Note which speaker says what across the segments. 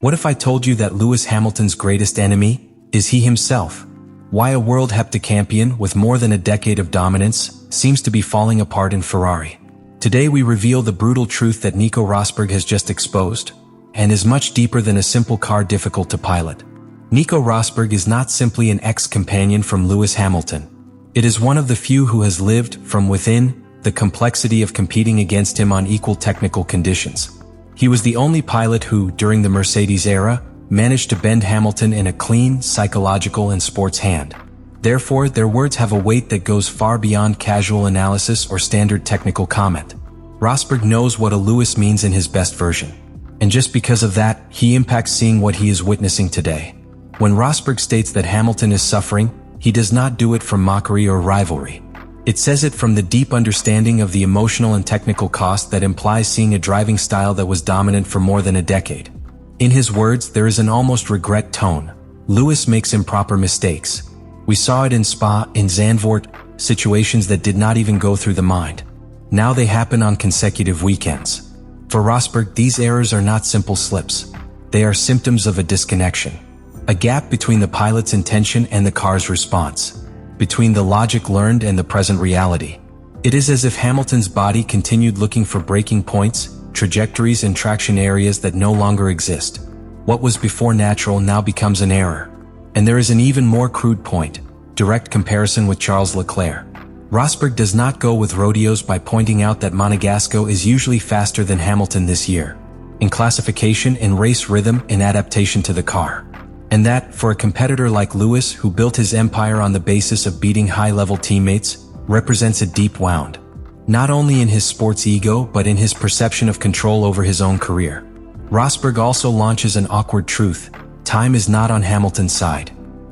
Speaker 1: What if I told you that Lewis Hamilton's greatest enemy is he himself? Why a world heptacampion with more than a decade of dominance seems to be falling apart in Ferrari. Today we reveal the brutal truth that Nico Rosberg has just exposed, and is much deeper than a simple car difficult to pilot. Nico Rosberg is not simply an ex-companion from Lewis Hamilton. It is one of the few who has lived, from within, the complexity of competing against him on equal technical conditions. He was the only pilot who, during the Mercedes era, managed to bend Hamilton in a clean, psychological and sports hand. Therefore, their words have a weight that goes far beyond casual analysis or standard technical comment. Rosberg knows what a Lewis means in his best version. And just because of that, he impacts seeing what he is witnessing today. When Rosberg states that Hamilton is suffering, he does not do it from mockery or rivalry. It says it from the deep understanding of the emotional and technical cost that implies seeing a driving style that was dominant for more than a decade. In his words, there is an almost regret tone. Lewis makes improper mistakes. We saw it in Spa, in Zandvoort, situations that did not even go through the mind. Now they happen on consecutive weekends. For Rosberg, these errors are not simple slips. They are symptoms of a disconnection. A gap between the pilot's intention and the car's response. Between the logic learned and the present reality. It is as if Hamilton's body continued looking for breaking points, trajectories and traction areas that no longer exist. What was before natural now becomes an error. And there is an even more crude point, direct comparison with Charles Leclerc. Rosberg does not go with rodeos by pointing out that Monegasco is usually faster than Hamilton this year. In classification, in race rhythm, in adaptation to the car. And that, for a competitor like Lewis, who built his empire on the basis of beating high-level teammates, represents a deep wound. Not only in his sports ego, but in his perception of control over his own career. Rosberg also launches an awkward truth. Time is not on Hamilton's side.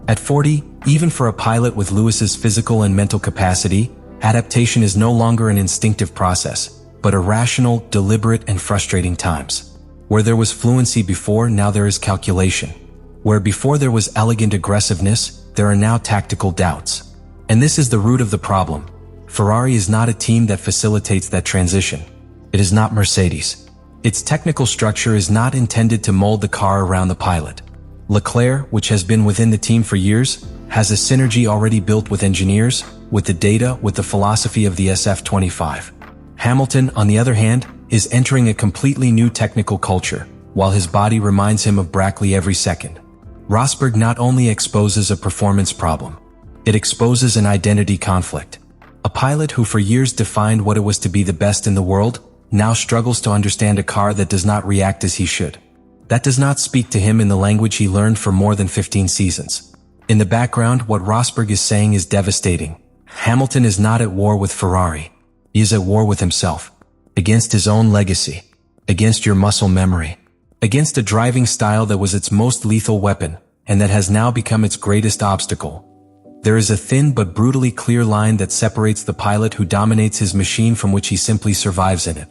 Speaker 1: At 40, even for a pilot with Lewis's physical and mental capacity, adaptation is no longer an instinctive process, but a rational, deliberate, and frustrating times. Where there was fluency before, now there is calculation. Where before there was elegant aggressiveness, there are now tactical doubts. And this is the root of the problem. Ferrari is not a team that facilitates that transition. It is not Mercedes. Its technical structure is not intended to mold the car around the pilot. Leclerc, which has been within the team for years, has a synergy already built with engineers, with the data, with the philosophy of the SF25. Hamilton, on the other hand, is entering a completely new technical culture, while his body reminds him of Brackley every second. Rosberg not only exposes a performance problem, it exposes an identity conflict. A pilot who for years defined what it was to be the best in the world, now struggles to understand a car that does not react as he should. That does not speak to him in the language he learned for more than 15 seasons. In the background, what Rosberg is saying is devastating. Hamilton is not at war with Ferrari. He is at war with himself. Against his own legacy. Against your muscle memory. Against a driving style that was its most lethal weapon, and that has now become its greatest obstacle. There is a thin but brutally clear line that separates the pilot who dominates his machine from which he simply survives in it.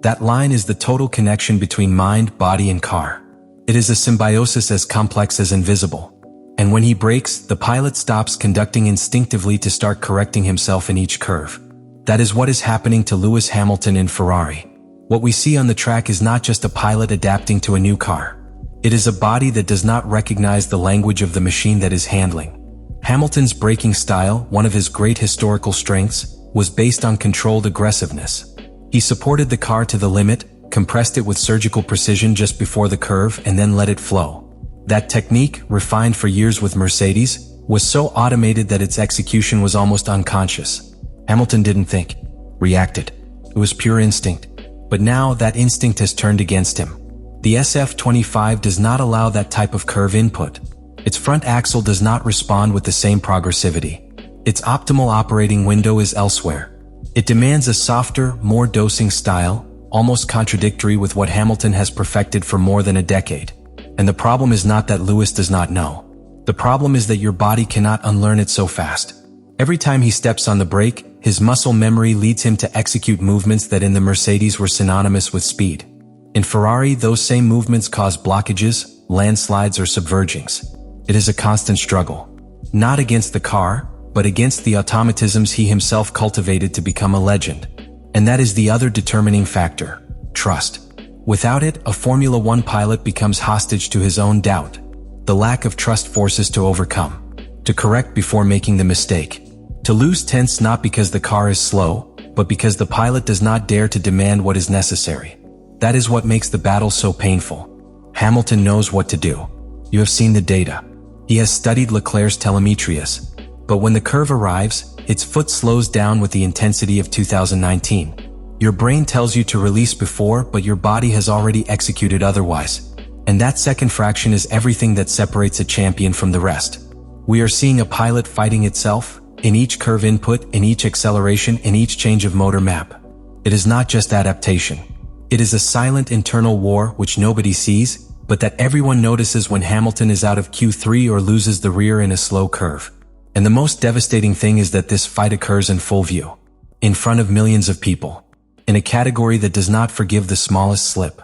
Speaker 1: That line is the total connection between mind, body, and car. It is a symbiosis as complex as invisible. And when he breaks, the pilot stops conducting instinctively to start correcting himself in each curve. That is what is happening to Lewis Hamilton in Ferrari. What we see on the track is not just a pilot adapting to a new car. It is a body that does not recognize the language of the machine that is handling. Hamilton's braking style, one of his great historical strengths, was based on controlled aggressiveness. He supported the car to the limit, compressed it with surgical precision just before the curve, and then let it flow. That technique, refined for years with Mercedes, was so automated that its execution was almost unconscious. Hamilton didn't think, reacted. It was pure instinct. But now that instinct has turned against him. The SF25 does not allow that type of curve input. Its front axle does not respond with the same progressivity. Its optimal operating window is elsewhere. It demands a softer, more dosing style, almost contradictory with what Hamilton has perfected for more than a decade. And the problem is not that Lewis does not know. The problem is that your body cannot unlearn it so fast. Every time he steps on the brake, his muscle memory leads him to execute movements that in the Mercedes were synonymous with speed. In Ferrari, those same movements cause blockages, landslides, or subvergings. It is a constant struggle. Not against the car, but against the automatisms he himself cultivated to become a legend. And that is the other determining factor: trust. Without it, a Formula One pilot becomes hostage to his own doubt. The lack of trust forces to overcome, to correct before making the mistake, to lose tense not because the car is slow, but because the pilot does not dare to demand what is necessary. That is what makes the battle so painful. Hamilton knows what to do. You have seen the data. He has studied Leclerc's telemetries. But when the curve arrives, its foot slows down with the intensity of 2019. Your brain tells you to release before, but your body has already executed otherwise. And that second fraction is everything that separates a champion from the rest. We are seeing a pilot fighting itself, in each curve input, in each acceleration, in each change of motor map. It is not just adaptation. It is a silent internal war which nobody sees, but that everyone notices when Hamilton is out of Q3 or loses the rear in a slow curve. And the most devastating thing is that this fight occurs in full view, in front of millions of people, in a category that does not forgive the smallest slip,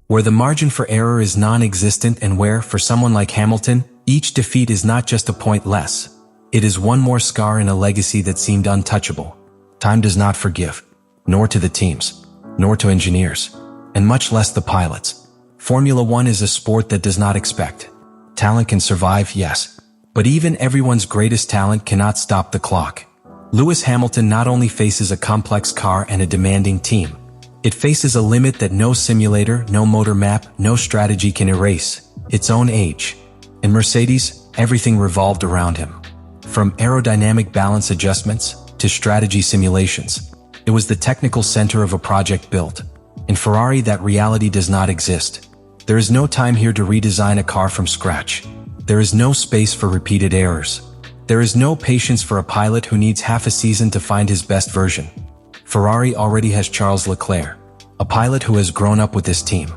Speaker 1: where the margin for error is non-existent and where, for someone like Hamilton, each defeat is not just a point less. It is one more scar in a legacy that seemed untouchable. Time does not forgive, nor to the teams, nor to engineers, and much less the pilots. Formula One is a sport that does not expect. Talent can survive, yes, but even everyone's greatest talent cannot stop the clock. Lewis Hamilton not only faces a complex car and a demanding team, it faces a limit that no simulator, no motor map, no strategy can erase: its own age. In Mercedes, everything revolved around him. From aerodynamic balance adjustments to strategy simulations, it was the technical center of a project built. In Ferrari, that reality does not exist. There is no time here to redesign a car from scratch. There is no space for repeated errors. There is no patience for a pilot who needs half a season to find his best version. Ferrari already has Charles Leclerc, a pilot who has grown up with this team,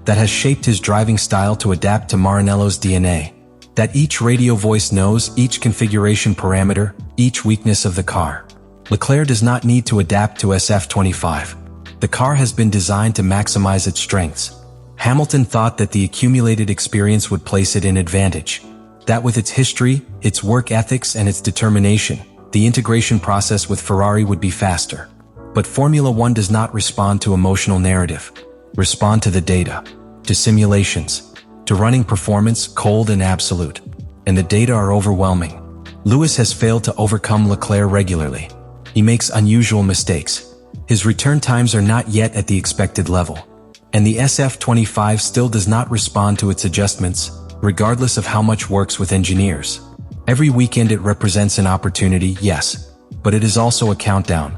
Speaker 1: that has shaped his driving style to adapt to Maranello's DNA, that each radio voice knows each configuration parameter, each weakness of the car. Leclerc does not need to adapt to SF25. The car has been designed to maximize its strengths. Hamilton thought that the accumulated experience would place it in advantage, that with its history, its work ethics, and its determination, the integration process with Ferrari would be faster. But Formula One does not respond to emotional narrative, respond to the data, to simulations, to running performance, cold and absolute. And the data are overwhelming. Lewis has failed to overcome Leclerc regularly. He makes unusual mistakes. His return times are not yet at the expected level. And the SF25 still does not respond to its adjustments, regardless of how much works with engineers. Every weekend it represents an opportunity, yes, but it is also a countdown.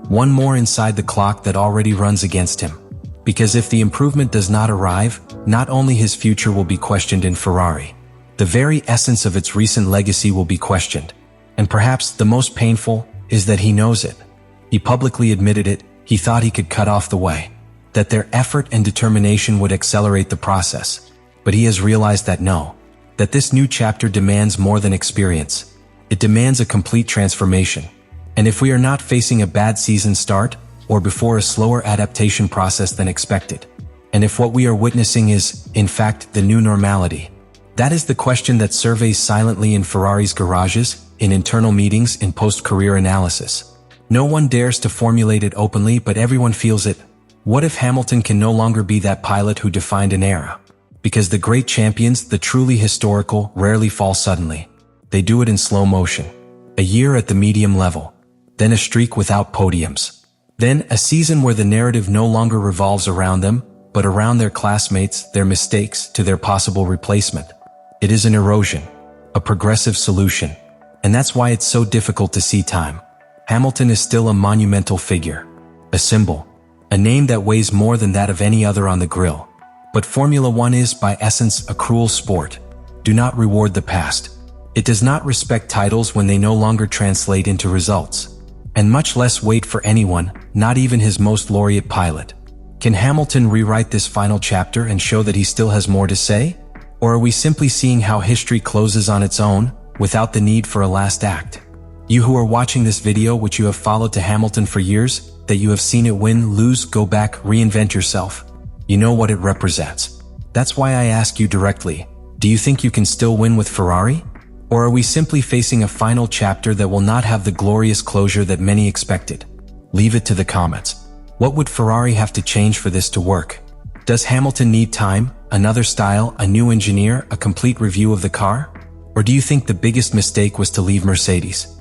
Speaker 1: One more inside the clock that already runs against him. Because if the improvement does not arrive, not only his future will be questioned in Ferrari, the very essence of its recent legacy will be questioned. And perhaps the most painful is that he knows it. He publicly admitted it. He thought he could cut off the way, that their effort and determination would accelerate the process. But he has realized that no, that this new chapter demands more than experience. It demands a complete transformation. And if we are not facing a bad season start, or before a slower adaptation process than expected, and if what we are witnessing is, in fact, the new normality, that is the question that surveys silently in Ferrari's garages, in internal meetings, in post-career analysis. No one dares to formulate it openly, but everyone feels it. What if Hamilton can no longer be that pilot who defined an era? Because the great champions, the truly historical, rarely fall suddenly. They do it in slow motion. A year at the medium level, then a streak without podiums. Then a season where the narrative no longer revolves around them, but around their classmates, their mistakes, to their possible replacement. It is an erosion, a progressive solution. And that's why it's so difficult to see time. Hamilton is still a monumental figure, a symbol, a name that weighs more than that of any other on the grill. But Formula One is, by essence, a cruel sport. Do not reward the past. It does not respect titles when they no longer translate into results. And much less wait for anyone, not even his most laureate pilot. Can Hamilton rewrite this final chapter and show that he still has more to say? Or are we simply seeing how history closes on its own, without the need for a last act? You who are watching this video, which you have followed to Hamilton for years, that you have seen it win, lose, go back, reinvent yourself. You know what it represents. That's why I ask you directly, do you think you can still win with Ferrari? Or are we simply facing a final chapter that will not have the glorious closure that many expected? Leave it to the comments. What would Ferrari have to change for this to work? Does Hamilton need time, another style, a new engineer, a complete review of the car? Or do you think the biggest mistake was to leave Mercedes?